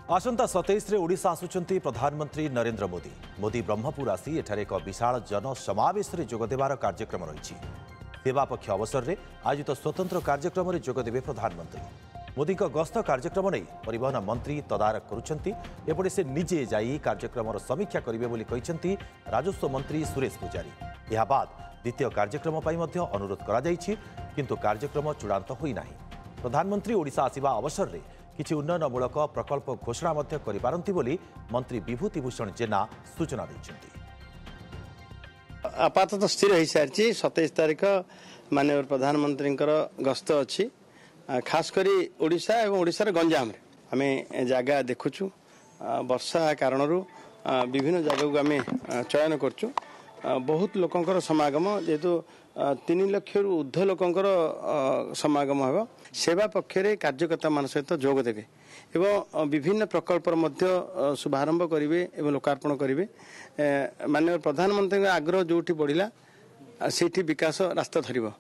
आसंता 27 रे ओडिशा आसुचंती प्रधानमंत्री नरेंद्र मोदी। मोदी ब्रह्मपुर आसी एठारे एक विशाल जनसमावेश रे जोगदेवार कार्यक्रम रही। सेवा पक्ष अवसर में आयोजित स्वतंत्र कार्यक्रम में जोगदेवे प्रधानमंत्री। मोदी गस्त कार्यक्रम नहीं परिवहन मंत्री तदारख करुँचे से निजे जाई कार्यक्रम समीक्षा करेंगे राजस्व मंत्री सुरेश पुजारी। यह बाद द्वितीय कार्यक्रम अनुरोध किंतु कार्यक्रम चूड़ांत होना। प्रधानमंत्री ओडिशा आसिबा अवसर में किछि उन्नयनमूलक प्रकल्प घोषणा करिपारंती बोली मंत्री विभूतिभूषण जेना सूचना दैछन्ति। आपातत स्थिर हो सारी 27 तारीख माननीय प्रधानमंत्री गस्त अच्छी खास करी ओडिशा एवं ओडिशार गंजाम आम जगह देखुचु वर्षा कारण विभिन्न जगह को आम चयन करचु बहुत लोकंकर समागम जेहेतु 3 लाख ऊर्ध्व लोकंकर समागम हो सेवा पक्षरे कार्यकर्ता मान सहित जोग देवे एवं विभिन्न प्रकल्पर मध्य शुभारंभ करेंगे एवं लोकार्पण करेंगे। माननीय प्रधानमंत्री आग्रह जोटी बढ़िला से विकास रास्ता धरिबो।